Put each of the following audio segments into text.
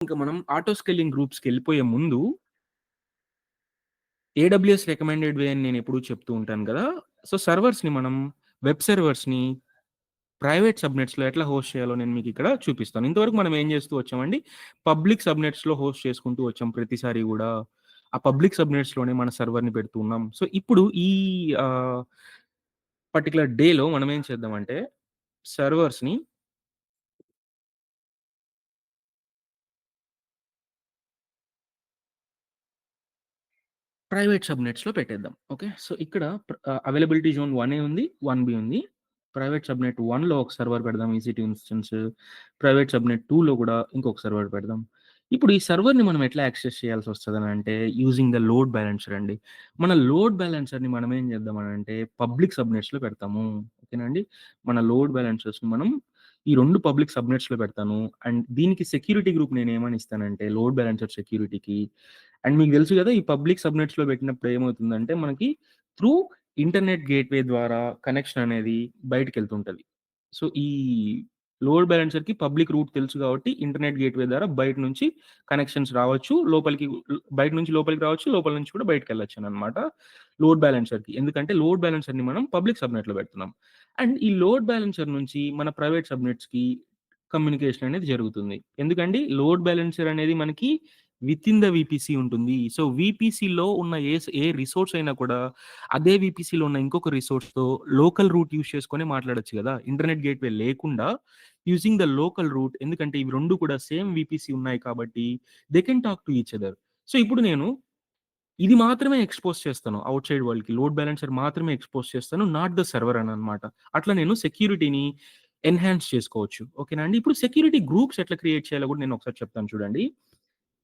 ఇంక మనం auto scaling గ్రూప్స్‌కెళ్ళిపోయే ముందు ఏడబ్ల్యూఎస్ రికమెండెడ్ వే అని నేనెప్పుడూ చెప్తూ ఉంటాను గదా! సో, సర్వర్స్‌ని మనం వెబ్ సర్వర్స్‌ని ప్రైవేట్ సబ్‌నెట్స్‌లో ఎట్లా హోస్ట్ చేయాలో నేను మీకిక్కడ చూపిస్తాను. ఇంతవరకు మనం ఏం చేస్తూ వచ్చామండి, పబ్లిక్ సబ్‌నెట్స్‌లో హోస్ట్ చేసుకుంటూ వచ్చాం ప్రతిసారి గూడా. ఆ పబ్లిక్ సబ్‌నెట్స్‌లోనే మన సర్వర్‌ని పెడుతూ ఉన్నాం. సో, ఇప్పుడు ఈ ఆహ్, పర్టిక్యులర్ డేలో మనం ఏం చేద్దామంటే, సర్వర్స్‌ని ప్రైవేట్ సబ్‌నెట్స్‌లో పెట్టేద్దాం. ఓకే. సో, ఇక్కడ అవైలబిలిటీ జోన్ 1 ఉంది. 1 ఉంది. ప్రైవేట్ సబ్‌నెట్ 1లో ఒక సర్వర్ పెడదాం ఈసీ2 ఇన్‌స్టెన్స్. ప్రైవేట్ సబ్‌నెట్ 2లో గూడా ఇంకొక సర్వర్ పెడదాం. ఇప్పుడు ఈ సర్వర్‌ని మనం ఎట్లా యాక్సెస్ చేయాల్సొస్తదనంటే యూజింగ్ ద లోడ్ బాలన్సర్ అండి. మన లోడ్ బాలన్సర్‌ని మనం ఏం చేద్దామనంటే పబ్లిక్ సబ్‌నెట్స్‌లో పెడతాము. ఓకేనా అండి. మన లోడ్ బాలన్సర్స్‌ని మనం ఈ 2 పబ్లిక్ సబ్‌నెట్స్‌లో పెడతాను. అండ్ దీనికి సెక్యూరిటీ గ్రూప్ నేనేమని ఇస్తానంటే లోడ్ బాలన్సర్ సెక్యూరిటీకి అండ్ మీకు తెలుసు గదా! ఈ పబ్లిక్ సబ్‌నెట్స్‌లో పెట్టినప్పుడు ఏమవుతుందంటే, మనకి త్రూ ఇంటర్నెట్ గేట్‌వే ద్వారా కనెక్షన్ అనేది బయటికెళ్తుంటది. సో, ఈ లోడ్ బాలన్సర్‌కి పబ్లిక్ రూట్ తెలుసు కాబట్టి, ఇంటర్నెట్ గేట్‌వే ద్వారా బయట నుంచి కనెక్షన్స్ రావచ్చు. బయట నుంచి లోపలికి రావచ్చు. లోపల నుంచి కూడా బయటికెళ్ళొచ్చననమాట. లోడ్ బాలన్సర్‌కి. ఎందుకంటే, లోడ్ బాలన్సర్‌ని మనం పబ్లిక్ సబ్‌నెట్‌లో పెడుతున్నాం. అండ్ ఈ లోడ్ బాలన్సర్ నుంచి మన ప్రైవేట్ సబ్‌నెట్స్‌కి కమ్యూనికేషన్ అనేది జరుగుతుంది. ఎందుకండి లోడ్ బాలన్సర్ అనేది మనకి వితిన్ ద వీపీసీ ఉంటుంది. సో, వీపీసీలో ఉన్న ఏ రిసోర్స్ అయినా కూడా అదే వీపీసీలో ఉన్న ఇంకొక రిసోర్స్‌తో లోకల్ రూట్ యూజ్ చేసుకొని మాట్లాడొచ్చు గదా! ఇంటర్నెట్ గేట్‌వే లేకుండా యూజింగ్ ద లోకల్ రూట్ ఎందుకంటే ఇవి 2 కూడా సేమ్ వీపీసీ ఉన్నాయి కాబట్టి they can talk to each other. So, ఇప్పుడు నేను ఇది మాత్రమే ఎక్స్‌పోజ్ చేస్తాను ఔట్‌సైడ్ వరల్డ్‌కి. లోడ్ బాలన్సర్ మాత్రమే ఎక్స్‌పోజ్ చేస్తాను. నాట్ ద సర్వర్ అననమాట. అట్లా నేను సెక్యూరిటీని ఎన్హాన్స్ చేసుకోవచ్చు. ఓకేనా అండి. ఇప్పుడు సెక్యూరిటీ గ్రూప్స్ ఎట్లా క్రియేట్ చేయాలో కూడా నేను ఒకసారి చెప్తాను చూడండి.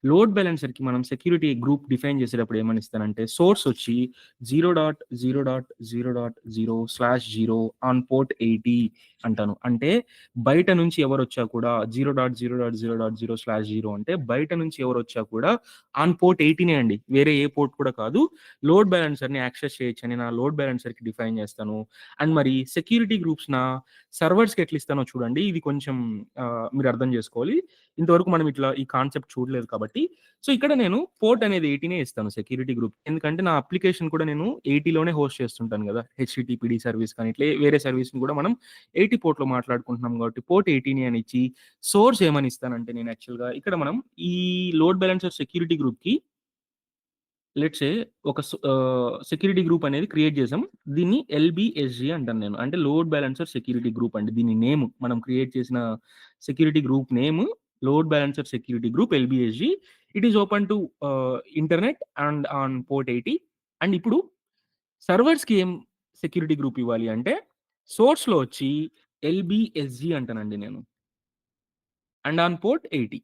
లోడ్ బాలన్సర్‌కి మనం సెక్యూరిటీ గ్రూప్ డిఫైన్ చేసేటప్పుడు ఏమనిస్తానంటే సోర్స్ వచ్చి 0.0.0.0/0 ఆన్ పోర్ట్ 80 అంటాను. అంటే బయట నుంచి ఎవరొచ్చా కూడా 0.0.0.0/0 అంటే బయట నుంచి ఎవరొచ్చా కూడా ఆన్ పోర్ట్ 80నే అండి. వేరే ఏ పోర్ట్ కూడా కాదు. లోడ్ బాలన్సర్‌ని యాక్సెస్ చేయొచ్చని నా లోడ్ బాలన్సర్‌కి డిఫైన్ చేస్తాను. అండ్ మరి సెక్యూరిటీ గ్రూప్స్ నా సర్వర్స్‌కి ఎట్లా ఇస్తానో చూడండి. ఇది కొంచెం మీరు అర్థం చేసుకోవాలి. ఇంతవరకు మనం ఇట్లా ఈ కాన్సెప్ట్ చూడలేదు కాబట్టి, సో, ఇక్కడ నేను పోర్ట్ అనేది 80నే ఇస్తాను సెక్యూరిటీ గ్రూప్. ఎందుకంటే నా అప్లికేషన్ కూడా నేను 80లోనే హోస్ట్ చేస్తుంటాను గదా! హెచ్‌టిటిపిడి సర్వీస్ కానీ, ఇట్లా వేరే సర్వీస్‌ని కూడా మనం 80 పోర్ట్‌లో మాట్లాడుకుంటున్నాం కాబట్టి, పోర్ట్ 80ని అని ఇచ్చి, సోర్స్ ఏమని ఇస్తానంటే నేను యాక్చువల్‌గా ఇక్కడ మనం ఈ లోడ్ బాలన్సర్ సెక్యూరిటీ గ్రూప్‌కి లెట్స్ సే సెక్యూరిటీ గ్రూప్ అనేది క్రియేట్ చేసాం. దీన్ని ఎల్‌బిఎస్‌జి అంటాను నేను. అంటే లోడ్ బాలన్సర్ సెక్యూరిటీ గ్రూప్ అండి. దీని నేమ్ మనం క్రియేట్ చేసిన security group name load balancer security group LBSG. It is open to internet and on port 80. And ఇప్పుడు సర్వర్స్‌కి ఏం సెక్యూరిటీ గ్రూప్ ఇవ్వాలి అంటే సోర్స్‌లో వచ్చి ఎల్‌బిఎస్‌జి అంటానండి నేను. And on port 80.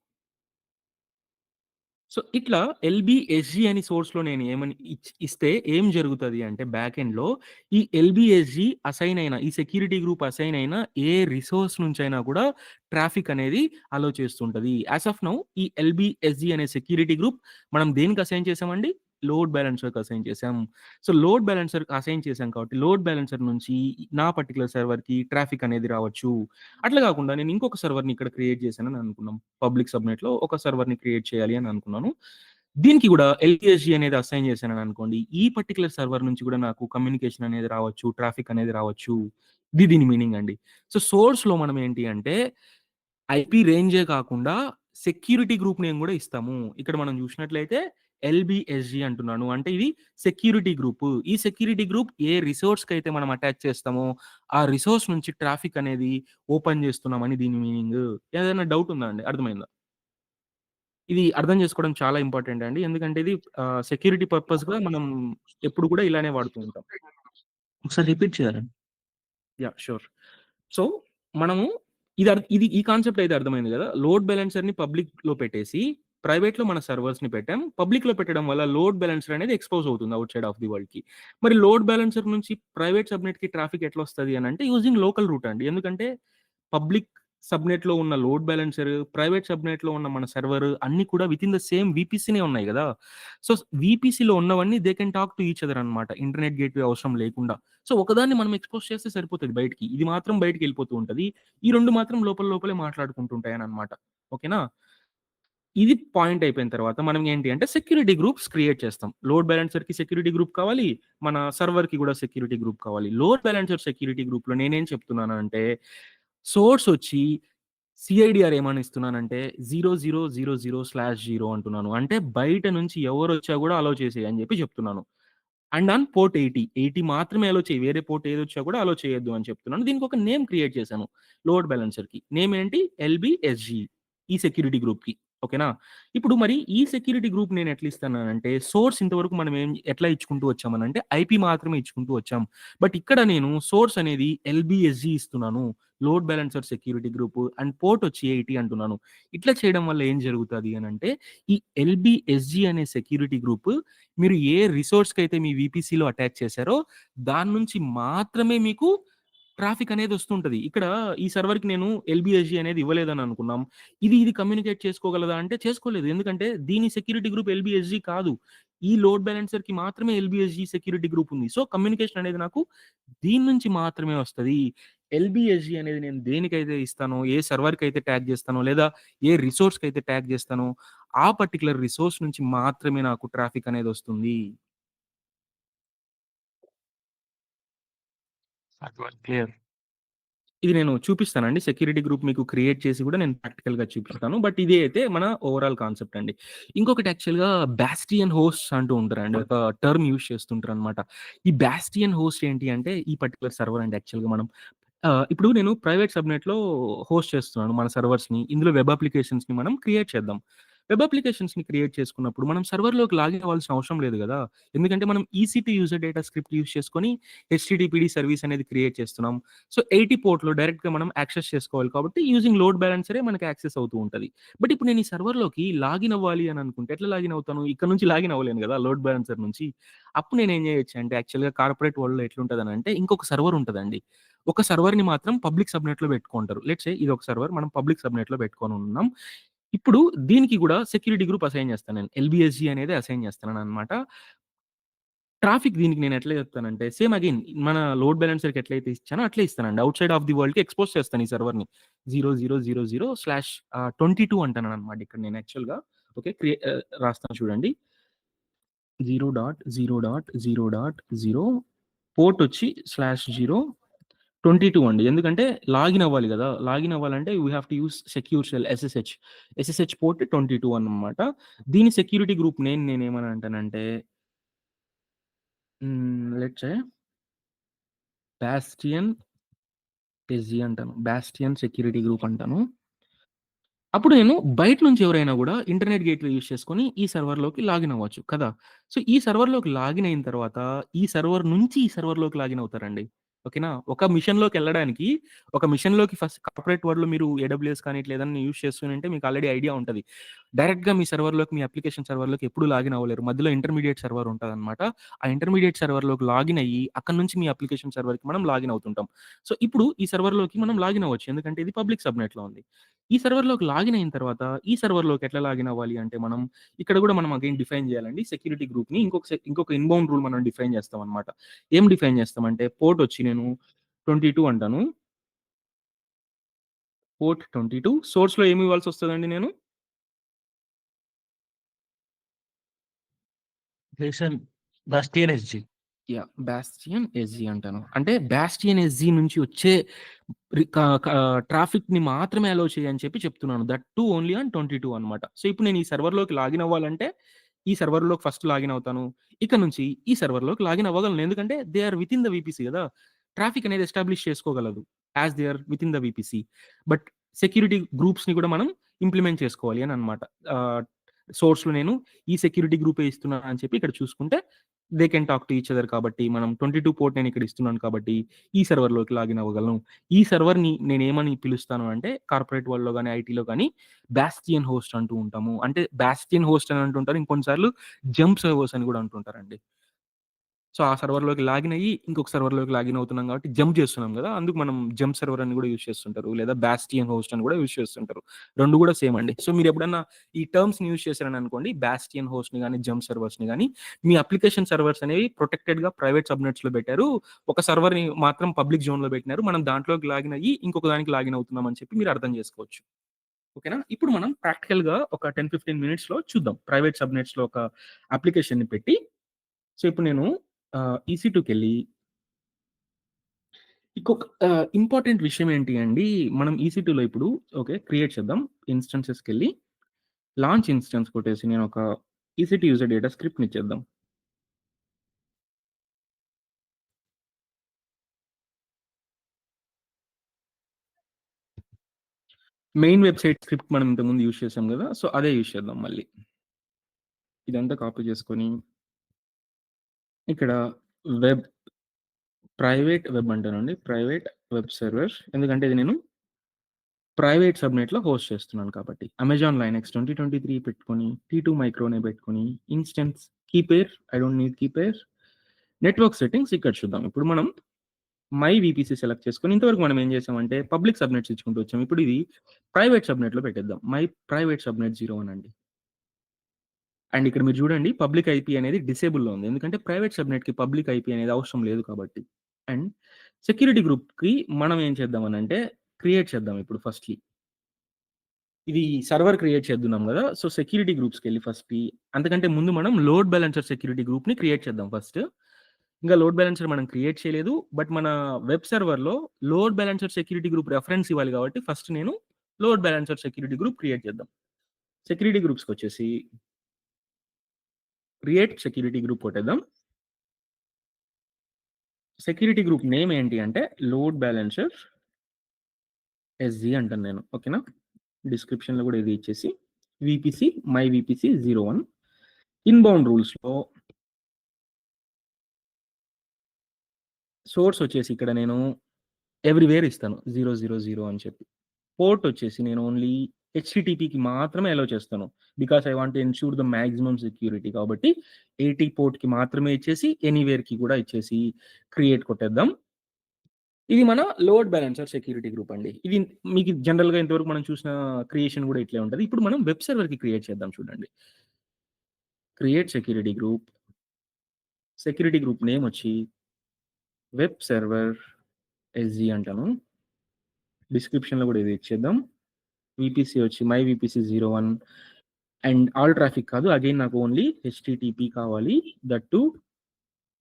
సో, ఇట్లా ఎల్‌బిఎస్‌జి అని సోర్స్‌లో నేను ఏమని ఇస్తే ఏం జరుగుతది అంటే బ్యాక్ ఎండ్‌లో ఈ ఎల్‌బిఎస్‌జి అసైన్ అయిన ఈ సెక్యూరిటీ గ్రూప్ అసైన్ అయిన ఏ రిసోర్స్ నుంచైనా కూడా ట్రాఫిక్ అనేది అలో చేస్తుంటది. యాస్ ఆఫ్ నౌ ఈ ఎల్‌బిఎస్‌జి అనే సెక్యూరిటీ గ్రూప్ మనం దేనికి అసైన్ చేసామండి? లోడ్ బాలన్సర్‌కి అసైన్ చేసాం. సో, లోడ్ బాలన్సర్‌కి అసైన్ చేసాం కాబట్టి లోడ్ బాలన్సర్ నుంచి నా పర్టిక్యులర్ సర్వర్‌కి ట్రాఫిక్ అనేది రావచ్చు. అట్లా గాకుండా నేను ఇంకొక సర్వర్‌ని ఇక్కడ క్రియేట్ చేశానని అనుకుందాం. పబ్లిక్ సబ్‌నెట్‌లో ఒక సర్వర్‌ని క్రియేట్ చేయాలి అని అనుకున్నాను. దీనికి గూడా ఎల్‌టిఎస్‌జి అనేది అసైన్ చేశానని అనుకోండి. ఈ పర్టిక్యులర్ సర్వర్ నుంచి గూడా నాకు కమ్యూనికేషన్ అనేది రావచ్చు. ట్రాఫిక్ అనేది రావచ్చు. ఇది దీని మీనింగ్ అండి. సో, సోర్స్‌లో మనం ఏంటి అంటే ఐపీ రేంజే కాకుండా సెక్యూరిటీ గ్రూప్ నేమ్ గూడా ఇస్తాము. ఇక్కడ మనం చూసినట్లయితే ఎల్‌బిఎస్‌జి అంటున్నాను. అంటే ఇది సెక్యూరిటీ గ్రూపు. ఈ సెక్యూరిటీ గ్రూప్ ఏ రిసోర్స్‌కైతే మనం అటాచ్ చేస్తామో, ఆ రిసోర్స్ నుంచి ట్రాఫిక్ అనేది ఓపెన్ చేస్తున్నామని దీని మీనింగు. ఏదైనా డౌట్ ఉందా అండి? అర్థమైందా? ఇది అర్థం చేసుకోవడం చాలా ఇంపార్టెంట్ అండి. ఎందుకంటే ఇది సెక్యూరిటీ పర్పస్‌గా మనం ఎప్పుడు కూడా ఇలానే వాడుతూ ఉంటాం. ఒకసారి రిపీట్ చేయాలండి. యాహ్! షూర్. సో, మనము ఇది ఈ కాన్సెప్ట్ అయితే అర్థమైంది గదా! లోడ్ బాలన్సర్‌ని పబ్లిక్‌లో పెట్టేసి, ప్రైవేట్‌లో మన సర్వర్స్‌ని పెట్టాం. పబ్లిక్‌లో పెట్టడం వల్ల లోడ్ బాలన్సర్ అనేది ఎక్స్‌పోజ్ అవుతుంది ఔట్ సైడ్ ఆఫ్ ది వరల్డ్‌కి. మరి లోడ్ బాలన్సర్ నుంచి ప్రైవేట్ సబ్‌నెట్‌కి ట్రాఫిక్ ఎట్లొస్తది అనంటే యూజింగ్ లోకల్ రూట్ అండి. ఎందుకంటే పబ్లిక్ సబ్‌నెట్‌లో ఉన్న లోడ్ బాలన్సర్, ప్రైవేట్ సబ్‌నెట్‌లో ఉన్న మన సర్వర్ అన్నీ కూడా వితిన్ ద సేమ్ వీపీసీనే ఉన్నాయి గదా! సో, వీపీసీలో ఉన్నవన్నీ they can talk to each other అన్నమాట. ఇంటర్నెట్ గేట్‌వే అవసరం లేకుండా. సో, ఒకదాన్ని మనం ఎక్స్‌పోజ్ చేస్తే సరిపోతది బయటికి. ఇది మాత్రం బయటికెళ్ళిపోతూ ఉంటది. ఈ 2 మాత్రం లోపల లోపలే మాట్లాడుకుంటూ ఉంటాయననమాట. ఓకేనా? ఇది పాయింట్ అయిపోయిన తర్వాత మనం ఏంటి అంటే సెక్యూరిటీ గ్రూప్స్ క్రియేట్ చేస్తాం. లోడ్ బ్యాలెన్సర్‌కి సెక్యూరిటీ గ్రూప్ కావాలి. మన సర్వర్‌కి గూడా సెక్యూరిటీ గ్రూప్ కావాలి. లోడ్ బ్యాలెన్సర్ సెక్యూరిటీ గ్రూప్‌లో నేనేం చెప్తున్నానంటే సోర్స్ ఒచ్చి సీఐడీఆర్ ఏమని ఇస్తున్నానంటే 0000/0 అంటున్నాను. అంటే బయట నుంచి ఎవరొచ్చా గూడా అలో చేసేయి అని జెప్పి చెప్తున్నాను. And on port 80. 80 మాత్రమే అలో చెయ్యి. వేరే పోర్ట్ ఏదొచ్చా కూడా అలో చేయొద్దు అని చెప్తున్నాను. దీనికొక నేమ్ క్రియేట్ చేశాను. లోడ్ బ్యాలెన్సర్‌కి. నేమ్ ఏంటి? ఎల్‌బీఎస్‌జీ ఈ సెక్యూరిటీ గ్రూప్‌కి. ఓకేనా? ఇప్పుడు మరి ఈ సెక్యూరిటీ గ్రూప్ నేను ఎట్లా ఇస్తున్నానంటే సోర్స్ ఇంతవరకు మనం ఎట్లా ఇచ్చుకుంటూ వచ్చామనంటే ఐపీ మాత్రమే ఇచ్చుకుంటూ వచ్చాం. బట్ ఇక్కడ నేను సోర్స్ అనేది ఎల్‌బీఎస్‌జీ ఇస్తున్నాను. Load balancer security group and port వచ్చి 80 అంటున్నాను. ఇట్లా చేయడం వల్ల ఏం జరుగుతది అనంటే ఈ ఎల్‌బీఎస్‌జీ అనే సెక్యూరిటీ గ్రూప్ మీరు ఏ రిసోర్స్‌కైతే మీ వీపీసీలో అటాచ్ చేశారో, దాని నుంచి మాత్రమే మీకు ట్రాఫిక్ అనేది వస్తుంటది. ఇక్కడ ఈ సర్వర్‌కి నేను ఎల్‌బీఎస్‌జీ అనేది ఇవ్వలేదని అనుకున్నాం. ఇది కమ్యూనికేట్ చేసుకోగలదా అంటే చేసుకోలేదు. ఎందుకంటే దీని సెక్యూరిటీ గ్రూప్ ఎల్‌బీఎస్‌జీ కాదు. ఈ లోడ్ బ్యాలెన్సర్‌కి మాత్రమే ఎల్‌బీఎస్‌జీ సెక్యూరిటీ గ్రూప్ ఉంది. సో, కమ్యూనికేషన్ అనేది నాకు దీని నుంచి మాత్రమే వస్తది. ఎల్‌బీఎస్‌జీ అనేది నేను దేనికైతే ఇస్తానో, ఏ సర్వర్‌కైతే ట్యాగ్ చేస్తానో, లేదా ఏ రిసోర్స్‌కైతే ట్యాగ్ చేస్తానో, ఆ పర్టిక్యులర్ రిసోర్స్ నుంచి మాత్రమే నాకు ట్రాఫిక్ అనేదొస్తుంది. క్లియర్. ఇది నేను చూపిస్తానండి. సెక్యూరిటీ గ్రూప్ మీకు క్రియేట్ చేసి గూడా నేను ప్రాక్టికల్‌గా చూపిస్తాను. బట్ ఇది అయితే మన ఓవరాల్ కాన్సెప్ట్ అండి. ఇంకొకటి యాక్చువల్‌గా బాస్టియన్ హోస్ట్స్ అంటూ ఉంటారండి. ఒక టర్మ్ యూజ్ చేస్తుంటారనమాట. ఈ బాస్టియన్ హోస్ట్ ఏంటి అంటే ఈ పర్టిక్యులర్ సర్వర్ అండి యాక్చువల్‌గా మనం ఇప్పుడు నేను ప్రైవేట్ సబ్‌నెట్‌లో హోస్ట్ చేస్తున్నాను మన సర్వర్స్‌ని. ఇందులో వెబ్ అప్లికేషన్స్‌ని మనం క్రియేట్ చేద్దాం. వెబ్ అప్లికేషన్స్‌ని క్రియేట్ చేసుకున్నప్పుడు మనం సర్వర్‌లోకి లాగిన్ అవ్వాల్సిన అవసరం లేదు గదా! ఎందుకంటే మనం ఈసీ2 యూజర్ డేటా స్క్రిప్ట్ యూజ్ చేసుకొని హెచ్‌టిటిపిడి సర్వీస్ అనేది క్రియేట్ చేస్తున్నాం. సో, 80 పోర్ట్‌లో డైరెక్ట్‌గా మనం యాక్సెస్ చేసుకోవాలి కాబట్టి యూజింగ్ లోడ్ బ్యాలెన్సరే మనకి యాక్సెస్ అవుతూ ఉంటది. బట్ ఇప్పుడు నేను ఈ సర్వర్‌లోకి లాగిన్ అవ్వాలి అని అనుకుంటే ఎట్లా లాగిన్ అవుతాను? ఇక్కడ నుంచి లాగిన్ అవ్వలేను గదా! లోడ్ బ్యాలెన్సర్ నుంచి. అప్పుడు నేనేం జేయొచ్చు అంటే యాక్చువల్‌గా కార్పొరేట్ వరల్డ్‌లో ఎట్లుంటదనంటే ఇంకొక సర్వర్ ఉంటదండి. ఒక సర్వర్‌ని మాత్రం పబ్లిక్ సబ్‌నెట్‌లో పెట్టుకుంటారు. లెట్స్ సే ఇదొక సర్వర్ మనం పబ్లిక్ సబ్‌నెట్‌లో పెట్టుకొనున్నాం. ఇప్పుడు దీనికి గూడా సెక్యూరిటీ గ్రూప్ అసైన్ చేస్తాను నేను. ఎల్‌బీఎస్‌జీ అనేది అసైన్ చేస్తున్నాననమాట. ట్రాఫిక్ దీనికి నేను ఎట్లా చెప్తానంటే సేమ్ అగైన్ మన లోడ్ బ్యాలెన్సర్‌కి ఎట్లయితే ఇచ్చానో అట్లే ఇస్తానండి. ఔట్‌సైడ్ ఆఫ్ ది వరల్డ్‌కి ఎక్స్‌పోజ్ చేస్తాను ఈ సర్వర్‌ని. 0000/22 అంటాననమాట ఇక్కడ నేను యాక్చువల్‌గా. ఓకే. రాస్తాను చూడండి. 0.0.0.0 పోర్ట్ వచ్చి /0 22 అండి. ఎందుకంటే లాగిన్ అవ్వాలి గదా! లాగిన్ అవ్వాలంటే we have to use secure shell SSH. SSH port 22 అన్నమాట. దీని సెక్యూరిటీ గ్రూప్ నేనేమని అంటానంటే లెట్స్ సే బాస్టియన్ ఎస్‌జీ అంటాను. బాస్టియన్ సెక్యూరిటీ గ్రూప్ అంటాను. అప్పుడు నేను బయట నుంచి ఎవరైనా గూడా ఇంటర్నెట్ గేట్‌వే యూజ్ చేసుకొని ఈ సర్వర్‌లోకి లాగిన్ అవ్వచ్చు కదా! సో, ఈ సర్వర్‌లోకి లాగిన్ అయిన తర్వాత ఈ సర్వర్ నుంచి ఈ సర్వర్‌లోకి లాగిన్ అవుతారండి. ఓకేనా? ఒక మిషన్‌లోకి ఫస్ట్ కార్పొరేట్ వరల్డ్‌లో మీరు ఏడబ్ల్యూఎస్ కానీ ఇట్లా ఏదన్నా యూజ్ చేస్తుంటే మీకు ఆల్రెడీ ఐడియా ఉంటది. డైరెక్ట్‌గా మీ సర్వర్‌లోకి మీ అప్లికేషన్ సర్వర్‌లోకి ఎప్పుడు లాగిన్ అవ్వలేరు. మధ్యలో ఇంటర్మీడియేట్ సర్వర్ ఉంటదనమాట. ఆ ఇంటర్మీడియేట్ సర్వర్‌లోకి లాగిన్ అయ్యి అక్కడి నుంచి మీ అప్లికేషన్ సర్వర్‌కి మనం లాగిన్ అవుతుంటాం. సో, ఇప్పుడు ఈ సర్వర్‌లోకి మనం లాగిన్ అవ్వచ్చు. ఎందుకంటే ఇది పబ్లిక్ సబ్‌నెట్‌లో ఉంది. ఈ సర్వర్‌లోకి లాగిన్ అయిన తర్వాత, ఈ సర్వర్‌లోకి ఎట్లా లాగిన్ అవ్వాలి అంటే ఇక్కడ గూడా మనం అగైన్ డిఫైన్ జేయాలండి. సెక్యూరిటీ గ్రూప్‌ని ఇంకొక ఇన్‌బౌండ్ రూల్ మనం డిఫైన్ చేస్తామనమాట. ఏం డిఫైన్ చేస్తామంటే పోర్ట్ వచ్చి నేను 22 అంటాను. పోర్ట్ 22 సోర్స్‌లో ఏమి ఇవ్వాల్సొస్తదండి నేను? Listen Bastian SG. Bastian SG అంటాను. అంటే బాస్టియన్ ఎస్‌జీ నుంచి వచ్చే రి క క ట్రాఫిక్‌ని మాత్రమే అలో చేయని చెప్పి చెప్తున్నాను. దట్ టూ ఓన్లీ ఆన్ 22 అనమాట. సో, ఇప్పుడు నేను ఈ సర్వర్‌లోకి లాగిన్ అవ్వాలంటే, ఈ సర్వర్‌లోకి ఫస్ట్ లాగిన్ అవుతాను. ఇక నుంచి ఈ సర్వర్‌లోకి లాగిన్ అవ్వగలను. ఎందుకంటే they are within the VPC గదా! ట్రాఫిక్ అనేది ఎస్టాబ్లిష్ చేసుకోగలదు. As they are within the VPC. But security గ్రూప్స్‌ని కూడా మనం ఇంప్లిమెంట్ చేసుకోవాలి అని అన్నమాట. ఆహ్, సోర్స్‌లో నేను ఈ సెక్యూరిటీ గ్రూపే ఇస్తున్నాను అని చెప్పి ఇక్కడ చూసుకుంటే they can talk to each other కాబట్టి మనం 22 పోర్ట్ నేను ఇక్కడ ఇస్తున్నాను కాబట్టి ఈ సర్వర్‌లోకి లాగిన్ అవ్వగలను. ఈ సర్వర్‌ని నేనేమని పిలుస్తాను అంటే కార్పొరేట్ వరల్డ్‌లో గాని, ఐటీలో గాని బాస్టియన్ హోస్ట్ అంటూ ఉంటాము. అంటే బాస్టియన్ హోస్ట్ అని అంటుంటారు. ఇంకొన్ని సార్లు జంప్ సర్వర్స్ అని గూడా అంటుంటారండి. సో, ఆ సర్వర్‌లోకి లాగిన్ అయ్యి ఇంకొక సర్వర్‌లోకి లాగిన్ అవుతున్నాం కాబట్టి జంప్ చేస్తున్నాం గదా! అందుకు మనం జంప్ సర్వర్ అని గూడా యూజ్ చేస్తుంటారు. లేదా బాస్టియన్ హోస్ట్ అని గూడా యూజ్ చేస్తుంటారు. 2 గూడా సేమ్ అండి. సో, మీరెప్పుడన్నా ఈ టర్మ్స్‌ని యూజ్ చేశారని అనుకోండి బాస్టియన్ హోస్ట్‌ని గాని, జంప్ సర్వర్స్‌ని గాని మీ అప్లికేషన్ సర్వర్స్ అనేవి ప్రొటెక్టెడ్‌గా ప్రైవేట్ సబ్‌నెట్స్‌లో పెట్టారు. ఒక సర్వర్‌ని మాత్రం పబ్లిక్ జోన్‌లో పెట్టినారు. మనం దాంట్లోకి లాగిన్ అయ్యి ఇంకొక దానికి లాగిన్ అవుతున్నాం అని చెప్పి మీరు అర్థం చేసుకోవచ్చు. ఓకేనా? ఇప్పుడు మనం ప్రాక్టికల్‌గా ఒక 10, 15 మినిట్స్‌లో చూద్దాం. ప్రైవేట్ సబ్‌నెట్స్‌లో ఒక అప్లికేషన్‌ని పెట్టి సో, ఇప్పుడు నేను EC2కెళ్ళి ఇంకొక ఇంపార్టెంట్ విషయం ఏంటి అండి, మనం EC2లో ఇప్పుడు ఓకే. క్రియేట్ చేద్దాం. ఇన్‌స్టాన్సెస్‌కెళ్ళి లాంచ్ ఇన్‌స్టాన్స్ కొట్టేసి నేను ఒక EC2 యూజర్ డేటా స్క్రిప్ట్‌ని ఇచ్చేద్దాం. మెయిన్ వెబ్‌సైట్ స్క్రిప్ట్ మనం ఇంతకుముందు యూజ్ చేసాం గదా! సో, అదే యూజ్ చేద్దాం మళ్ళీ. ఇదంతా కాపీ చేసుకొని ఇక్కడ వెబ్ ప్రైవేట్ వెబ్ అంటానండి. ప్రైవేట్ వెబ్ సర్వర్ ఎందుకంటే ఇది నేను ప్రైవేట్ సబ్‌నెట్‌లో హోస్ట్ చేస్తున్నాను కాబట్టి. అమెజాన్ లైనక్స్ 2023 పెట్టుకొని, T2 మైక్రోనే పెట్టుకొని, instance key pair I don't need key pair. Network settings ఇక్కడ చూద్దాం. ఇప్పుడు మనం మై వీపీసీ సెలెక్ట్ చేసుకొని ఇంతవరకు మనం ఏం చేసామంటే పబ్లిక్ సబ్‌నెట్స్ ఇచ్చుకుంటూ వచ్చాం. ఇప్పుడు ఇది ప్రైవేట్ సబ్‌నెట్‌లో పెట్టేద్దాం. మై ప్రైవేట్ సబ్‌నెట్ 01 అండి. అండ్ ఇక్కడ మీరు చూడండి పబ్లిక్ ఐపీ అనేది డిసేబుల్‌లో ఉంది. ఎందుకంటే ప్రైవేట్ సబ్‌నెట్‌కి పబ్లిక్ ఐపీ అనేది అవసరం లేదు కాబట్టి. అండ్ సెక్యూరిటీ గ్రూప్‌కి మనం ఏం చేద్దామనంటే క్రియేట్ చేద్దాం ఇప్పుడు ఫస్ట్‌లీ. ఇది సర్వర్ క్రియేట్ చేద్దున్నాం గదా! సో, సెక్యూరిటీ గ్రూప్స్‌కెళ్ళి ఫస్ట్‌కి అంతకంటే ముందు మనం లోడ్ బాలన్సర్ సెక్యూరిటీ గ్రూప్‌ని క్రియేట్ చేద్దాం ఫస్ట్. ఇంకా లోడ్ బాలన్సర్ మనం క్రియేట్ చేయలేదు. బట్ మన వెబ్ సర్వర్‌లో load balancer security group reference ఇవ్వాలి కాబట్టి ఫస్ట్ నేను load balancer security group create చేద్దాం. సెక్యూరిటీ గ్రూప్స్‌కొచ్చేసి క్రియేట్ సెక్యూరిటీ గ్రూప్ కొట్టేద్దాం. సెక్యూరిటీ గ్రూప్ నేమ్ ఏంటి అంటే లోడ్ బాలన్సర్ ఎస్‌జీ అంటాను నేను. ఓకేనా? డిస్క్రిప్షన్‌లో కూడా ఇది ఇచ్చేసి వీపీసీ మై వీపీసీ 01 ఇన్‌బౌండ్ రూల్స్‌లో సోర్స్ వచ్చేసి ఇక్కడ నేను ఎవ్రీవేర్ ఇస్తాను. 000 అని చెప్పి. పోర్ట్ వచ్చేసి నేను ఓన్లీ హెచ్‌టిటిపీకి మాత్రమే అలౌ చేస్తాను. Because I want to ensure the maximum security కాబట్టి 80 పోర్ట్‌కి మాత్రమే ఇచ్చేసి ఎనీవేర్‌కి కూడా ఇచ్చేసి క్రియేట్ కొట్టేద్దాం. ఇది మన లోడ్ బాలన్సర్ సెక్యూరిటీ గ్రూప్ అండి. ఇది మీకు జనరల్‌గా ఇంతవరకు మనం చూసిన క్రియేషన్ కూడా ఇట్లే ఉంటది. ఇప్పుడు మనం వెబ్ సర్వర్‌కి క్రియేట్ చేద్దాం చూడండి. Create security group. Security group name వచ్చి వెబ్ సర్వర్ ఎస్‌జీ అంటాను. డిస్క్రిప్షన్‌లో కూడా ఇది ఇచ్చేద్దాం. వీపీసీ వచ్చి my VPC 01 and all traffic కాదు. అగైన్ నాకు ఓన్లీ హెచ్‌టిటిపి కావాలి. దట్ టూ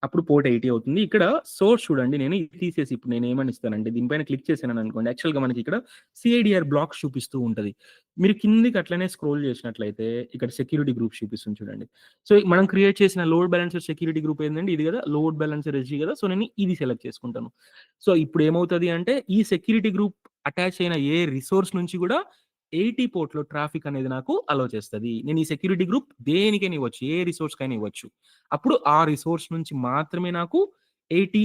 అప్పుడు పోర్ట్ 80 అవుతుంది. ఇక్కడ సోర్స్ చూడండి నేను ఇది తీసేసి ఇప్పుడు నేను ఏమని ఇస్తానంటే దీనిపైన క్లిక్ చేశాననుకోండి యాక్చువల్‌గా మనకి ఇక్కడ సీఐడీఆర్ బ్లాక్స్ చూపిస్తూ ఉంటది. మీరు కిందకి అట్లనే స్క్రోల్ చేసినట్లయితే ఇక్కడ సెక్యూరిటీ గ్రూప్ చూపిస్తుంది చూడండి. సో, మనం క్రియేట్ చేసిన లోడ్ బాలన్సర్ సెక్యూరిటీ గ్రూప్ ఏందండి ఇది గదా! లోడ్ బాలన్సర్ ఎస్‌జీ గదా! సో, నేను ఇది సెలెక్ట్ చేసుకుంటాను. సో, ఇప్పుడు ఏమవుతది అంటే ఈ సెక్యూరిటీ గ్రూప్ అటాచ్ అయిన ఏ రిసోర్స్ నుంచి గూడా 80 పోర్ట్‌లో ట్రాఫిక్ అనేది నాకు అలౌ చేస్తది. నేను ఈ సెక్యూరిటీ గ్రూప్ దేనికైనా ఇవ్వచ్చు. ఏ రిసోర్స్‌కైనా ఇవ్వచ్చు. అప్పుడు ఆ రిసోర్స్ నుంచి మాత్రమే నాకు 80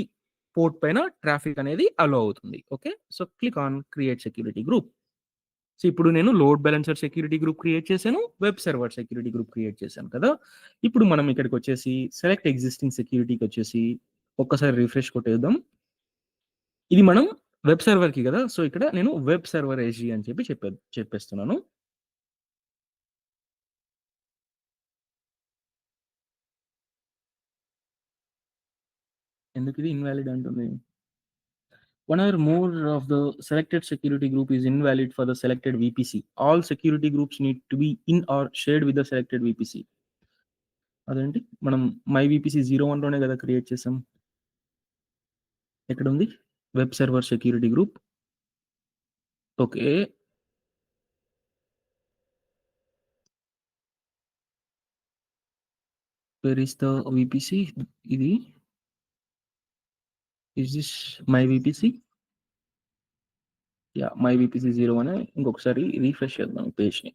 పోర్ట్ పైన ట్రాఫిక్ అనేది అలో అవుతుంది. Okay. So, click on create security group. So, ఇప్పుడు నేను load balancer security group create చేశాను. Web server security group create చేశాను కదా! ఇప్పుడు మనం ఇక్కడికొచ్చేసి సెలెక్ట్ ఎగ్జిస్టింగ్ సెక్యూరిటీకొచ్చేసి ఒక్కసారి రిఫ్రెష్ కొట్టేద్దాం. ఇది మనం వెబ్ సర్వర్‌కి గదా! సో, ఇక్కడ నేను వెబ్ సర్వర్ ఎస్‌జీ అని చెప్పి చెప్పేస్తున్నాను. ఎందుకిది ఇన్వాలిడ్ అంటుంది? One or more of the selected security group is invalid for the selected VPC. All security groups need to be in or shared with the selected VPC. అదేంటి? మనం my VPC 01 లోనే కదా create చేసాం. ఎక్కడుంది? Web server security group. Okay. Where is the VPC? ఇది is this my VPC? Yeah! My VPC 01 ఇంకొకసారి refresh చేద్దాం పేజ్‌ని.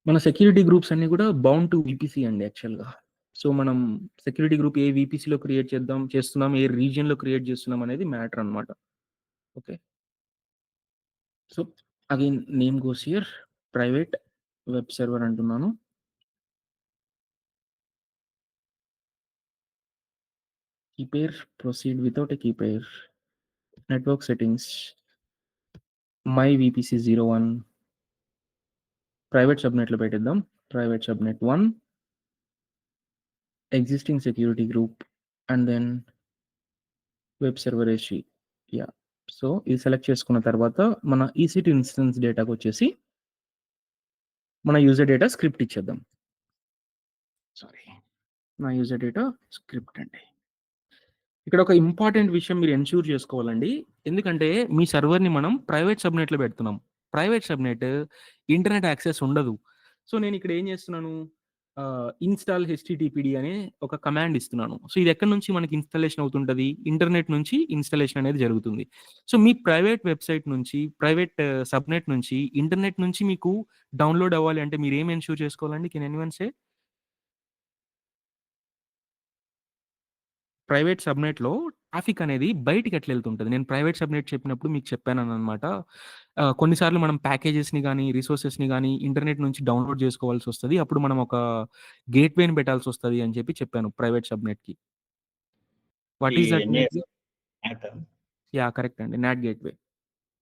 మన సెక్యూరిటీ గ్రూప్స్ అన్నీ కూడా బౌండ్ టు వీపీసీ అండి యాక్చువల్‌గా. సో, మనం సెక్యూరిటీ గ్రూప్ ఏ వీపీసీలో క్రియేట్ చేస్తున్నాం, ఏ రీజియన్‌లో క్రియేట్ చేస్తున్నాం అనేది మ్యాటర్ అన్నమాట. Okay. So, again name goes here private web server అంటున్నాను. Key pair proceed without a key pair. Network settings my VPC 01 private సబ్‌నెట్‌లో పెట్టేద్దాం. Private subnet 1 existing security group and then web server SG. Yeah! So ఇది select చేసుకున్న తర్వాత మన ECT instance డేటాకి వచ్చేసి మన యూజర్ డేటా స్క్రిప్ట్ ఇచ్చేద్దాం. సారీ, నా యూజర్ డేటా స్క్రిప్ట్ అండి. ఇక్కడ ఒక ఇంపార్టెంట్ విషయం మీరు ఎన్ష్యూర్ చేసుకోవాలండి. ఎందుకంటే మీ సర్వర్‌ని మనం ప్రైవేట్ సబ్‌నెట్‌లో పెడుతున్నాం. ప్రైవేట్ సబ్‌నెట్ ఇంటర్నెట్ యాక్సెస్ ఉండదు. సో నేను ఇక్కడ ఏం చేస్తున్నాను, ఇన్‌స్టాల్ హెచ్‌టిటిపిడి అనే ఒక కమాండ్ ఇస్తున్నాను. సో ఇది ఎక్కడి నుంచి మనకి ఇన్‌స్టాలేషన్ అవుతుంటది? ఇంటర్నెట్ నుంచి ఇన్‌స్టాలేషన్ అనేది జరుగుతుంది. సో మీ ప్రైవేట్ వెబ్‌సైట్ నుంచి, ప్రైవేట్ సబ్‌నెట్ నుంచి, ఇంటర్నెట్ నుంచి మీకు డౌన్‌లోడ్ అవ్వాలి అంటే మీరు ఏం ఎన్ష్యూర్ చేసుకోవాలండి? Can anyone say? ప్రైవేట్ సబ్‌నెట్‌లో ట్రాఫిక్ అనేది బయటికి ఎట్లా ఎళ్తుంటది. నేను ప్రైవేట్ సబ్‌నెట్ చెప్పినప్పుడు మీకు చెప్పాననమాట. కొన్నిసార్లు మనం ప్యాకేజెస్‌ని గాని, రిసోర్సెస్‌ని గాని ఇంటర్నెట్ నుంచి డౌన్‌లోడ్ చేసుకోవాల్సొస్తది. అప్పుడు మనం ఒక గేట్‌వేని పెట్టాల్సొస్తది అని చెప్పాను ప్రైవేట్ సబ్‌నెట్‌కి. వాట్ ఈ is that gateway? NAT. Yeah! Correct అండి. NAT gateway.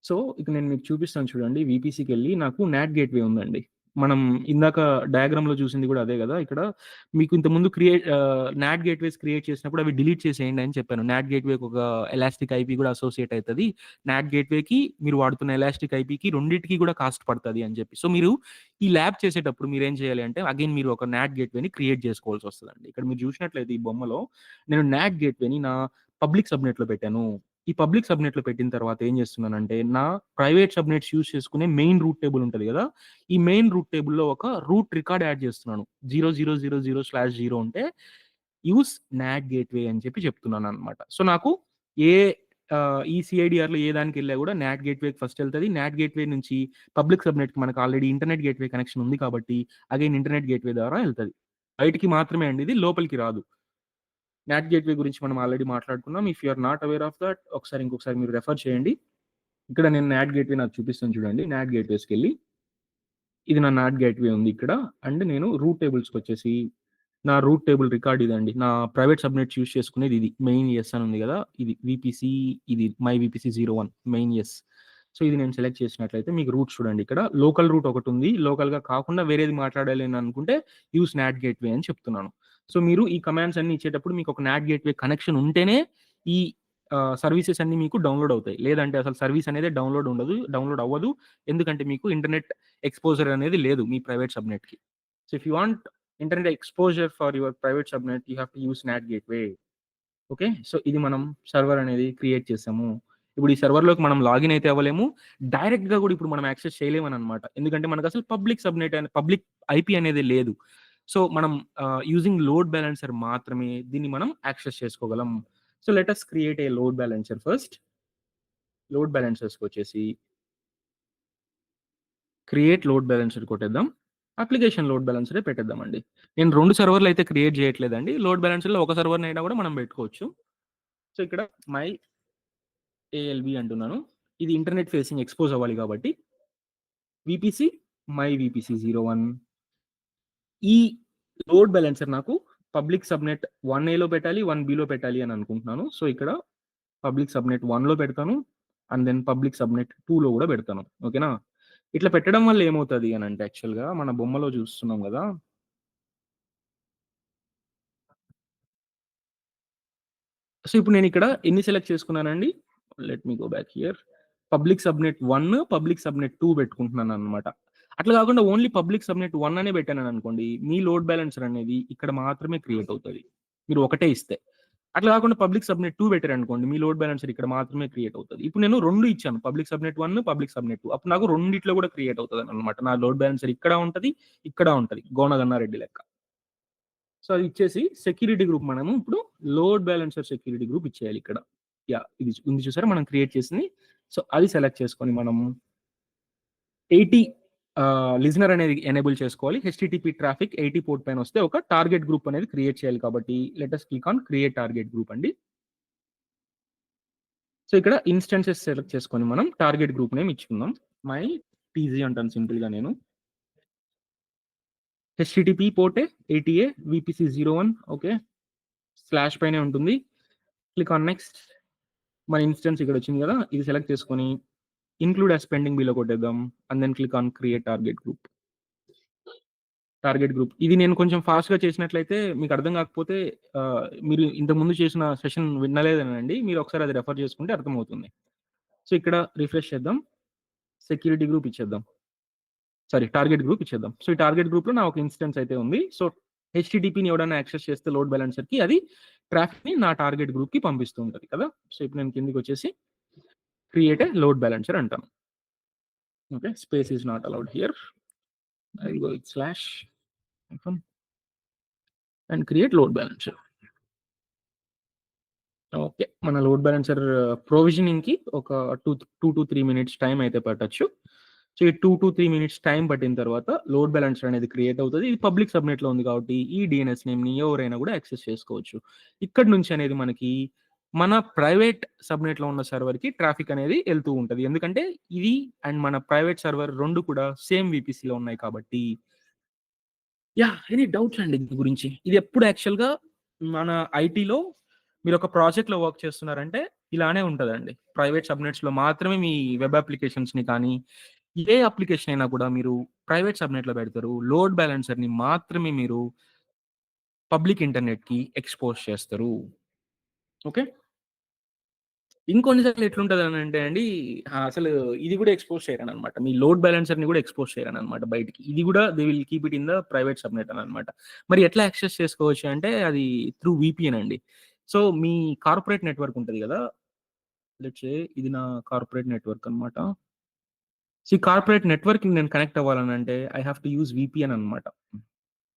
సో, ఇక నేను మీకు చూపిస్తాను చూడండి. వీపీసీకెళ్ళి నాకు నాట్ గేట్‌వే ఉందండి. మనం ఇందాక డయాగ్రామ్‌లో చూసింది కూడా అదే గదా! ఇక్కడ మీకు ఇంతకుముందు నాట్ గేట్‌వేస్ క్రియేట్ చేసినప్పుడు అవి డిలీట్ చేసేయండి అని చెప్పాను. నాట్ గేట్‌వేకి ఒక ఎలాస్టిక్ ఐపీ కూడా అసోసియేట్ అయితది. నాట్ గేట్‌వేకి మీరు వాడుతున్న ఎలాస్టిక్ ఐపీకి రెండిటికి కూడా కాస్ట్ పడతది అని చెప్పి. సో, మీరు ఈ ల్యాబ్ చేసేటప్పుడు మీరేం చేయాలి అంటే అగైన్ మీరు ఒక నాట్ గేట్‌వేని క్రియేట్ చేసుకోవాల్సొస్తదండి. ఇక్కడ మీరు చూసినట్లయితే ఈ బొమ్మలో నేను నాట్ గేట్‌వేని నా పబ్లిక్ సబ్‌నెట్‌లో పెట్టాను. ఈ పబ్లిక్ సబ్‌నెట్‌లో పెట్టిన తర్వాత ఏం చేస్తున్నానంటే, నా ప్రైవేట్ సబ్‌నెట్స్ యూజ్ చేసుకునే మెయిన్ రూట్ టేబుల్ ఉంటది గదా! ఈ మెయిన్ రూట్ టేబుల్‌లో ఒక రూట్ రికార్డ్ యాడ్ చేస్తున్నాను. 0000/0 ఉంటే యూజ్ నాట్ గేట్‌వే అని చెప్తున్నాననమాట. సో, నాకు ఏ ఈ సీఐడీఆర్‌లో ఏ దానికెళ్ళినా గూడా నాట్ గేట్‌వేకి ఫస్ట్ ఎళ్తది. నాట్ గేట్‌వే నుంచి పబ్లిక్ సబ్‌నెట్‌కి మనకు ఆల్రెడీ ఇంటర్నెట్ గేట్‌వే కనెక్షన్ ఉంది కాబట్టి, అగైన్ ఇంటర్నెట్ గేట్‌వే ద్వారా ఎళ్తది. బయటికి మాత్రమే అండి ఇది, లోపలికి రాదు. నాట్ గేట్‌వే గురించి మనం ఆల్రెడీ మాట్లాడుకున్నాం. If you are not aware of that ఇంకొకసారి మీరు రెఫర్ చేయండి. ఇక్కడ నేను నాట్ గేట్‌వే నాకు చూపిస్తాను చూడండి. నాట్ గేట్‌వేస్‌కెళ్ళి ఇది నా నాట్ గేట్‌వే ఉంది ఇక్కడ. అండ్ నేను రూట్ టేబుల్స్‌కొచ్చేసి నా రూట్ టేబుల్ రికార్డ్ ఇదండి. నా ప్రైవేట్ సబ్‌నెట్స్ యూజ్ చేసుకునేది ఇది. మెయిన్ యెస్ అని ఉంది గదా! ఇది వీపీసీ, ఇది my VPC 01 main yes. So, ఇది నేను సెలెక్ట్ చేసినట్లయితే మీకు రూట్ చూడండి ఇక్కడ. లోకల్ రూట్ ఒకటుంది. లోకల్‌గా కాకుండా వేరేది మాట్లాడాలి అని అనుకుంటే యూజ్ నాట్ గేట్‌వే అని చెప్తున్నాను. సో, మీరు ఈ కమాండ్స్ అన్నీ ఇచ్చేటప్పుడు మీకు ఒక నాట్ గేట్‌వే కనెక్షన్ ఉంటేనే ఈ సర్వీసెస్ అన్నీ మీకు డౌన్‌లోడ్ అవుతాయి. లేదంటే అసలు సర్వీస్ అనేదే డౌన్‌లోడ్ అవ్వదు. ఎందుకంటే మీకు ఇంటర్నెట్ ఎక్స్‌పోజర్ అనేది లేదు మీ ప్రైవేట్ సబ్‌నెట్‌కి. So, if you want internet exposure for your private subnet you have to use NAT gateway. Okay. So, ఇది మనం సర్వర్ అనేది క్రియేట్ చేసాము. ఇప్పుడు ఈ సర్వర్‌లోకి మనం లాగిన్ అయితే అవ్వలేము. డైరెక్ట్‌గా గూడా ఇప్పుడు మనం యాక్సెస్ చేయలేమనమాట. ఎందుకంటే మనకసలు పబ్లిక్ ఐపీ అనేది లేదు. సో, మనం యూజింగ్ లోడ్ బాలన్సర్ మాత్రమే దీన్ని మనం యాక్సెస్ చేసుకోగలం. So, let us create a load balancer first. Load బాలన్సర్స్‌కొచ్చేసి క్రియేట్ లోడ్ బాలన్సర్ కొట్టేద్దాం. అప్లికేషన్ లోడ్ బాలన్సరే పెట్టేద్దామండి. నేను 2 సర్వర్‌లు అయితే క్రియేట్ చేయట్లేదండి. లోడ్ బాలన్సర్‌లో ఒక సర్వర్‌నైనా గూడా మనం పెట్టుకోవచ్చు. సో, ఇక్కడ మై ఏఎల్‌బి అంటున్నాను. ఇది ఇంటర్నెట్ ఫేసింగ్ ఎక్స్‌పోజ్ అవ్వాలి కాబట్టి వీపీసీ మై వీపీసీ 01 ఈ లోడ్ బాలన్సర్ నాకు పబ్లిక్ సబ్‌నెట్ 1ఏలో పెట్టాలి, 1బిలో పెట్టాలి అని అనుకుంటున్నాను. సో, ఇక్కడ పబ్లిక్ సబ్‌నెట్ 1లో పెడతాను. అండ్ దెన్ పబ్లిక్ సబ్‌నెట్ 2లో గూడా పెడతాను. ఓకేనా? ఇట్లా పెట్టడం వల్ల ఏమవుతది అనంటే యాక్చువల్‌గా మన బొమ్మలో చూస్తున్నాం గదా! సో, ఇప్పుడు నేనిక్కడ ఎన్ని సెలెక్ట్ చేసుకున్నానండి? Let me go back here. Public subnet 1, public subnet 2 పెట్టుకుంటున్నాననమాట. అట్లా కాకుండా ఓన్లీ పబ్లిక్ సబ్‌నెట్ 1 అనే పెట్టానననుకోండి, మీ లోడ్ బాలన్సర్ అనేది ఇక్కడ మాత్రమే క్రియేట్ అవుతది. మీరు ఒకటే ఇస్తే. అట్లా కాకుండా పబ్లిక్ సబ్‌నెట్ 2 పెట్టారనుకోండి, మీ లోడ్ బాలన్సర్ ఇక్కడ మాత్రమే క్రియేట్ అవుతది. ఇప్పుడు నేను 2 ఇచ్చాను. Public subnet 1, public subnet 2. అప్పుడు నాకు రెండిట్లో కూడా క్రియేట్ అవుతదనమాట. నా లోడ్ బాలన్సర్ ఇక్కడ ఉంటది, ఇక్కడ ఉంటది. గోనగన్నారెడ్డి లెక్క. సో, అది ఇచ్చేసి సెక్యూరిటీ గ్రూప్ మనము ఇప్పుడు లోడ్ బాలన్సర్ సెక్యూరిటీ గ్రూప్ ఇచ్చేయాలి ఇక్కడ. యాహ్! ఇది ఉంది చూసారా మనం క్రియేట్ చేసింది. సో, అది సెలెక్ట్ చేసుకొని మనము 80 లిజనర్ అనేది ఎనేబుల్ చేసుకోవాలి. హెచ్‌టిటిపి ట్రాఫిక్ 80 పోర్ట్ పైన వస్తే ఒక టార్గెట్ గ్రూప్ అనేది క్రియేట్ చేయాలి కాబట్టి let us click on create target group అండి. సో, ఇక్కడ ఇన్‌స్టాన్సెస్ సెలెక్ట్ చేసుకొని మనం టార్గెట్ గ్రూప్ నేమ్ ఇచ్చుకుందాం. మై టీజీ అంటాను సింపుల్‌గా నేను. హెచ్‌టిటిపి పోర్టే 80A వీపీసీ 01 ఓకే. స్లాష్ పైనే ఉంటుంది. Click on next. మన ఇన్స్టెన్స్ ఇక్కడ వచ్చింది కదా! ఇది సెలెక్ట్ చేసుకొని ఇంక్లూడ్ యాస్ పెండింగ్ బిలో కొట్టేద్దాం. And then click on create target group. Target group. ఇది నేను కొంచెం ఫాస్ట్‌గా చేసినట్లయితే మీకు అర్థం కాకపోతే మీరు ఇంతకుముందు చేసిన సెషన్ వినలేదనండి. మీరు ఒకసారి అది రెఫర్ చేసుకుంటే అర్థమవుతుంది. సో ఇక్కడ రిఫ్రెష్ చేద్దాం, సెక్యూరిటీ గ్రూప్ ఇచ్చేద్దాం, సారీ టార్గెట్ గ్రూప్ ఇచ్చేద్దాం. సో ఈ టార్గెట్ గ్రూప్లో నా ఒక ఇన్స్టెన్స్ అయితే ఉంది. సో హెచ్టిటిపిని ఎవడైనా యాక్సెస్ చేస్తే లోడ్ బ్యాలెన్సర్కి అది ట్రాఫిక్ని నా టార్గెట్ గ్రూప్కి పంపిస్తూ ఉంటుంది కదా. సో ఇప్పుడు నేను కిందికి వచ్చేసి క్రియేట్ ఏ లోడ్ బ్యాలెన్సర్ అంటాను. Okay, space is not allowed here. I will go with slash and create load balancer. Okay, మన లోడ్ బ్యాలెన్సర్ ప్రొవిజనింగ్కి ఒక 2 to 3 మినిట్స్ టైం అయితే పట్టచ్చు. సో ఈ 2 to 3 మినిట్స్ టైం పట్టిన తర్వాత లోడ్ బ్యాలెన్సర్ అనేది create అవుతుంది. ఇది పబ్లిక్ సబ్నెట్లో ఉంది కాబట్టి ఈ డిఎన్ఎస్ నేమ్ని ఎవరైనా కూడా యాక్సెస్ చేసుకోవచ్చు. ఇక్కడ నుంచి అనేది మనకి మన ప్రైవేట్ సబ్నెట్లో ఉన్న సర్వర్కి ట్రాఫిక్ అనేది వెళ్తూ ఉంటుంది. ఎందుకంటే ఇది అండ్ మన ప్రైవేట్ సర్వర్ రెండు కూడా సేమ్ విపిసిలో ఉన్నాయి కాబట్టి. ఎనీ డౌట్స్ అండి దీని గురించి? ఇది ఎప్పుడు యాక్చువల్గా మన ఐటీలో మీరు ఒక ప్రాజెక్ట్లో వర్క్ చేస్తున్నారంటే ఇలానే ఉంటుందండి. ప్రైవేట్ సబ్నెట్స్లో మాత్రమే మీ వెబ్ అప్లికేషన్స్ని కానీ ఏ అప్లికేషన్ అయినా కూడా మీరు ప్రైవేట్ సబ్నెట్లో పెడతారు. లోడ్ బ్యాలెన్సర్ని మాత్రమే మీరు పబ్లిక్ ఇంటర్నెట్కి ఎక్స్పోజ్ చేస్తారు. ఓకే, ఇంకొన్నిసార్లు ఎట్లుంటది అని అంటే అండి, అసలు ఇది కూడా ఎక్స్పోజ్ చేయరని అనమాట. మీ లోడ్ బ్యాలెన్సర్ని కూడా ఎక్స్పోజ్ చేయరని అనమాట బయటికి. ఇది కూడా they will keep it in the private subnet అని అనమాట. మరి ఎట్లా యాక్సెస్ చేసుకోవచ్చు అంటే అది త్రూ విపిఎన్ అండి. సో మీ కార్పొరేట్ నెట్వర్క్ ఉంటుంది కదా, లెట్స్ సే ఇది నా కార్పొరేట్ నెట్వర్క్ అనమాట. సో ఈ కార్పొరేట్ నెట్వర్క్‌కి నేను కనెక్ట్ అవ్వాలని అంటే I have to use VPN అనమాట.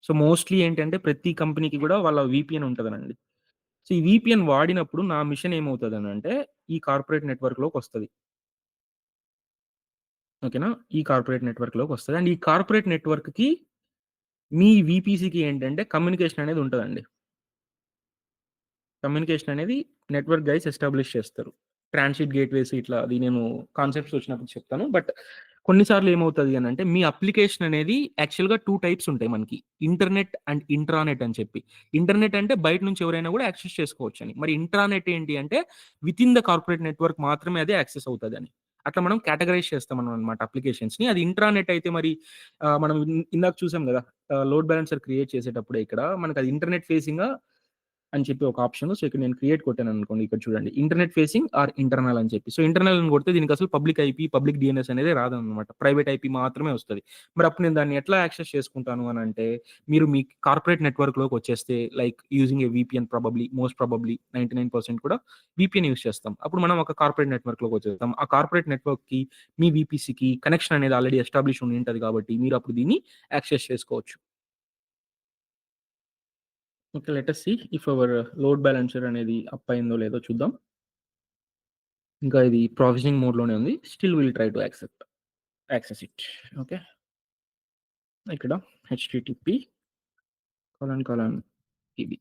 సో మోస్ట్‌లీ ఏంటంటే ప్రతి కంపెనీకి కూడా వాళ్ళ విపిఎన్ ఉంటదనండి. సో ఈ విపిఎన్ వాడినప్పుడు నా మిషన్ ఏమవుతదనంటే ఈ కార్పొరేట్ నెట్వర్క్‌లోకొస్తది. ఓకేనా? ఈ కార్పొరేట్ నెట్వర్క్‌లోకి వస్తది. అండ్ ఈ కార్పొరేట్ నెట్వర్క్‌కి మీ వీపీసీకి ఏంటంటే కమ్యూనికేషన్ అనేది ఉంటదండి. కమ్యూనికేషన్ అనేది నెట్వర్క్ గైస్ ఎస్టాబ్లిష్ చేస్తారు. ట్రాన్సిట్ గేట్‌వేస్ ఇట్లా అది నేను కాన్సెప్ట్స్ వచ్చినప్పుడు చెప్తాను. బట్ కొన్నిసార్లు ఏమవుతది అనంటే మీ అప్లికేషన్ అనేది యాక్చువల్‌గా 2 టైప్స్ ఉంటాయి మనకి. ఇంటర్నెట్ అండ్ ఇంట్రానెట్ అని చెప్పి. ఇంటర్నెట్ అంటే బయట నుంచి ఎవరైనా కూడా యాక్సెస్ చేసుకోవచ్చని. మరి ఇంట్రానెట్ ఏంటి అంటే వితిన్ ద కార్పొరేట్ నెట్వర్క్ మాత్రమే అది యాక్సెస్ అవుతదని. అట్లా మనం కేటగరైజ్ చేస్తామనమాట అప్లికేషన్స్‌ని. అది ఇంట్రానెట్ అయితే మరి మనం ఇందాక చూసాం గదా! లోడ్ బ్యాలెన్సర్ క్రియేట్ చేసేటప్పుడే ఇక్కడ మనకది ఇంటర్నెట్ ఫేసింగా అని చెప్పి ఒక ఆప్షన్. సో ఇక్కడ నేను క్రియేట్ కొట్టాననుకోండి, ఇక్కడ చూడండి ఇంటర్నెట్ ఫేసింగ్ ఆర్ ఇంటర్నల్ అని చెప్పి. సో ఇంటర్నల్ అని కొడితే దీనికి అసలు పబ్లిక్ ఐపీ, పబ్లిక్ డిఎన్ఎస్ అనేది రాదనమాట. ప్రైవేట్ ఐపీ మాత్రమే వస్తది. మరి అప్పుడు నేను దాన్ని ఎట్లా యాక్సెస్ చేసుకుంటాను అనంటే, మీరు మీ కార్పొరేట్ నెట్వర్క్‌లోకి వచ్చేస్తే like using a VPN most probably 99% కూడా వీపీఎన్ యూజ్ చేస్తాం. అప్పుడు మనం ఒక కార్పొరేట్ నెట్వర్క్‌లోకి వచ్చేస్తాం. ఆ కార్పొరేట్ నెట్వర్క్‌కి మీ వీపీసీకి కనెక్షన్ అనేది ఆల్రెడీ ఎస్టాబ్లిష్ ఉండి ఉంటది కాబట్టి మీరు అప్పుడు దీన్ని యాక్సెస్ చేసుకోవచ్చు. Okay, let us see if our load balancer అనేది అప్ అయిందో లేదో చూద్దాం. ఇంకా ఇది ప్రొవిజనింగ్ మోడ్‌లోనే ఉంది. Still will try to access it. Okay, ఇక్కడ హెచ్‌టిటిపి ఇది.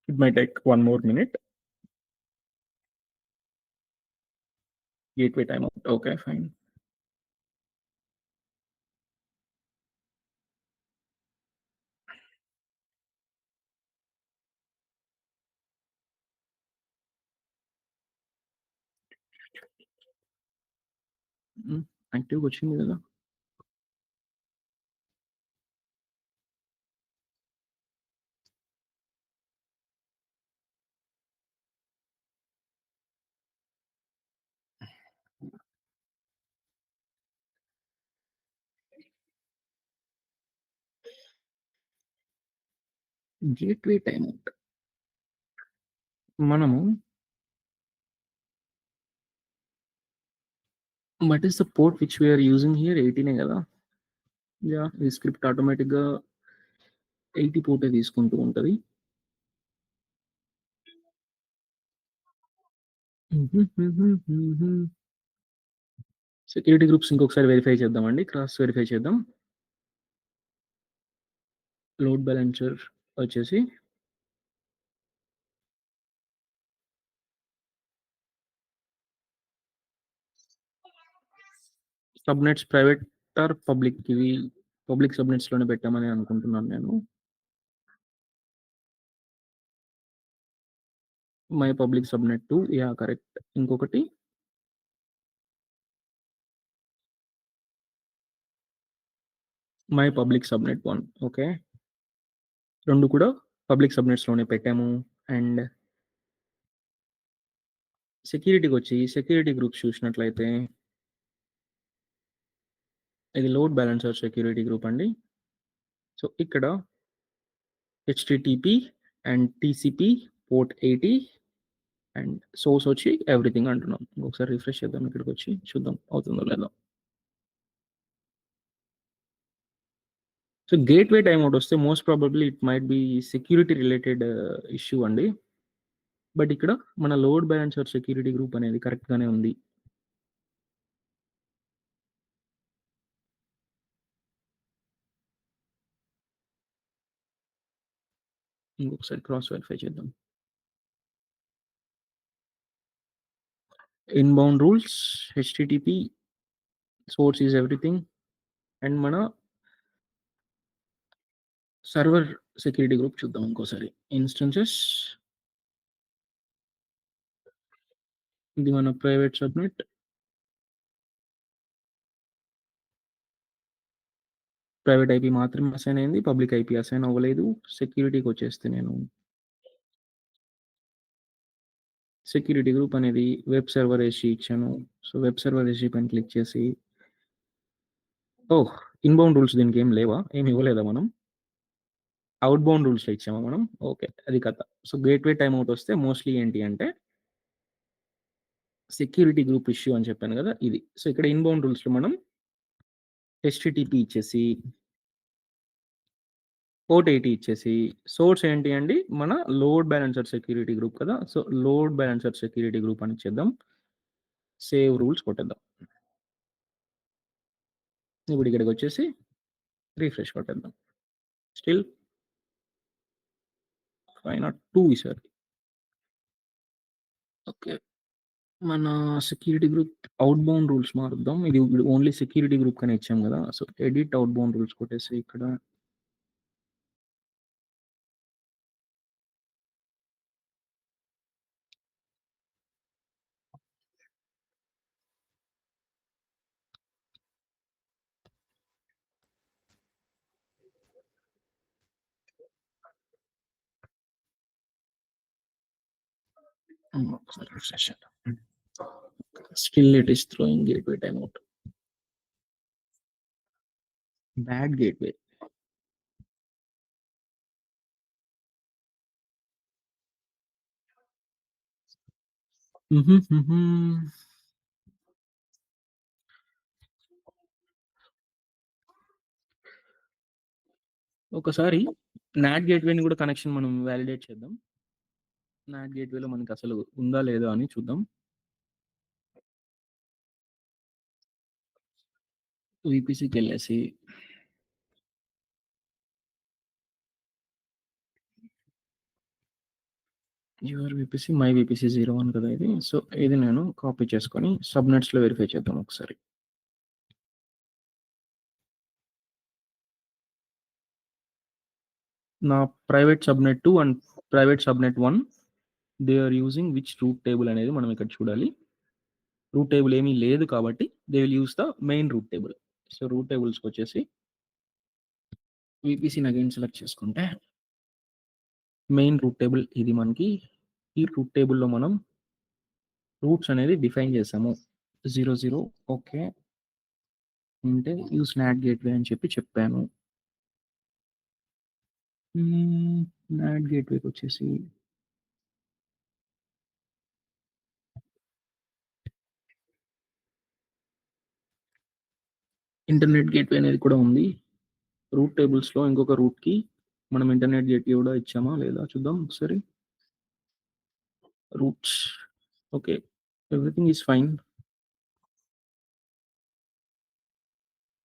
It may take 1 more minute. Gateway time out. Okay, fine. యాక్టివ్‌గా వచ్చింది కదా! Gateway time out. మనము what is the port which we are using here 18 కదా! ఈ స్క్రిప్ట్ ఆటోమేటిక్‌గా 80 పోర్టే తీసుకుంటూ ఉంటది. సెక్యూరిటీ గ్రూప్స్ ఇంకొకసారి వెరిఫై చేద్దామండి. క్రాస్ వెరిఫై చేద్దాం. లోడ్ బ్యాలెన్సర్ వచ్చేసి సబ్‌నెట్స్ ప్రైవేట్ ఆర్ పబ్లిక్ ఇవి పబ్లిక్ సబ్‌నెట్స్‌లోనే పెట్టామని అనుకుంటున్నాను నేను. My public subnet 2 correct. ఇంకొకటి మై పబ్లిక్ సబ్‌నెట్ 1 ఓకే. 2 కూడా పబ్లిక్ సబ్‌నెట్స్‌లోనే పెట్టాము. అండ్ సెక్యూరిటీకొచ్చి సెక్యూరిటీ గ్రూప్స్ చూసినట్లయితే ఇది లోడ్ బ్యాలెన్సర్ సెక్యూరిటీ గ్రూప్ అండి. సో, ఇక్కడ HTTP and TCP port 80 and source వచ్చి ఎవ్రీథింగ్ అంటున్నాం. ఒకసారి రిఫ్రెష్ చేద్దాం ఇక్కడికొచ్చి చూద్దాం అవుతుందో లేదో. సో, గేట్‌వే టైమ్‌ఔట్ వస్తే most probably it might be security related issue అండి. బట్ ఇక్కడ మన లోడ్ బ్యాలెన్సర్ సెక్యూరిటీ గ్రూప్ అనేది కరెక్ట్‌గానే ఉంది. ఇంకొకసారి క్రాస్ వెరిఫై చేద్దాం. Inbound rules, HTTP, source is everything and మన సర్వర్ సెక్యూరిటీ గ్రూప్ చూద్దాం ఇంకోసారి. ఇన్‌స్టెన్సెస్ ఇది మన ప్రైవేట్ సబ్‌నెట్. ప్రైవేట్ ఐపీ మాత్రమే అసైన్ అయింది. పబ్లిక్ ఐపీ అసైన్ అవ్వలేదు. సెక్యూరిటీకొచ్చేస్తే నేను సెక్యూరిటీ గ్రూప్ అనేది వెబ్ సర్వర్ ఎస్‌జి ఇచ్చాను. సో, వెబ్ సర్వర్ ఎస్‌జి పైన క్లిక్ చేసి ఓహ్! ఇన్‌బౌండ్ రూల్స్ దీనికేం లేవా? ఏమి ఇవ్వలేదా మనం? ఔట్‌బౌండ్ రూల్స్‌లో ఇచ్చామా మనం? ఓకే. అది కథ. సో, గేట్‌వే టైమ్‌ఔట్ వస్తే మోస్ట్‌లీ ఏంటి అంటే సెక్యూరిటీ గ్రూప్ ఇష్యూ అని చెప్పాను గదా! ఇది. సో, ఇక్కడ ఇన్‌బౌండ్ రూల్స్‌లో మనం హెచ్‌టిటిపి ఇచ్చేసి, పోర్ట్ 80 ఇచ్చేసి, సోర్స్ ఏంటి అండి మన లోడ్ బ్యాలెన్సర్ సెక్యూరిటీ గ్రూప్ కదా! So, load balancer security group అని ఇచ్చేద్దాం. సేవ్ రూల్స్ కొట్టేద్దాం. ఇప్పుడు ఇక్కడికొచ్చేసి రిఫ్రెష్ కొట్టేద్దాం. స్టిల్ 502 ఈసారి. ఓకే. మన సెక్యూరిటీ గ్రూప్ ఔట్‌బౌండ్ రూల్స్ మారుద్దాం. ఇది ఇప్పుడు ఓన్లీ సెక్యూరిటీ గ్రూప్ కనే ఇచ్చాం గదా! సో, ఎడిట్ ఔట్‌బౌండ్ రూల్స్ కొట్టేసి ఇక్కడ ఒకసారి రిఫ్రెష్ చేద్దాం. Still it is throwing gateway timeout. Bad gateway. హుహుహుహు. ఒకసారి నాట్ గేట్‌వేని గూడా కనెక్షన్ మనం వాలిడేట్ చేద్దాం. నాట్ గేట్‌వేలో మనకసలు ఉందా లేదా అని చూద్దాం. వీపీసీకెళ్ళేసి యువర్ వీపీసీ, మై వీపీసీ 01 కదా ఇది. సో, ఇది నేను కాపీ చేసుకొని సబ్‌నెట్స్‌లో వెరిఫై చేద్దాం ఒకసారి. నా private subnet 2 and private subnet 1 they are using which route table అనేది మనం ఇక్కడ చూడాలి. రూట్ టేబుల్ ఏమీ లేదు కాబట్టి they will use the main route table. So, route టేబుల్స్‌కొచ్చేసి వీపీసీని అగైన్ సెలెక్ట్ చేసుకుంటే మెయిన్ రూట్ టేబుల్ ఇది మనకి. ఈ రూట్ టేబుల్‌లో మనం రూట్స్ అనేది డిఫైన్ చేసాము. 00 ఓకే. అంటే యూజ్ నాట్ గేట్‌వే అని చెప్పాను. నాట్ గేట్‌వేకొచ్చేసి ఇంటర్నెట్ గేట్‌వే అనేది కూడా ఉంది. రూట్ టేబుల్స్‌లో ఇంకొక రూట్‌కి మనం ఇంటర్నెట్ గేట్‌వే కూడా ఇచ్చామా లేదా చూద్దాం ఒకసారి. Roots okay. Everything is fine.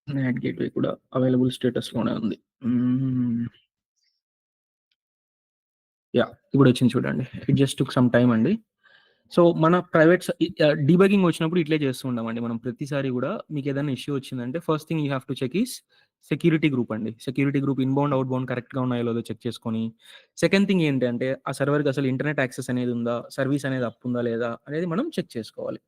Not gateway కూడా అవైలబుల్ స్టేటస్‌లోనే ఉంది. యాహ్! ఇప్పుడొచ్చింది చూడండి. It just took some time అండి. సో, మన ప్రైవేట్ డీబగింగ్ వచ్చినప్పుడు ఇట్లే చేస్తూ ఉంటామండి. మనం ప్రతిసారి గూడా మీకేదైనా ఇష్యూ వచ్చిందంటే first thing you have to check is security group అండి. సెక్యూరిటీ గ్రూప్ ఇన్‌బౌండ్, ఔట్‌బౌండ్ కరెక్ట్‌గా ఉన్నాయో లేదో చెక్ చేసుకొని, సెకండ్ థింగ్ ఏంటంటే ఆ సర్వర్‌కి అసలు ఇంటర్నెట్ యాక్సెస్ అనేది ఉందా? సర్వీస్ అనేది అప్ ఉందా లేదా? అనేది మనం చెక్ చేసుకోవాలి.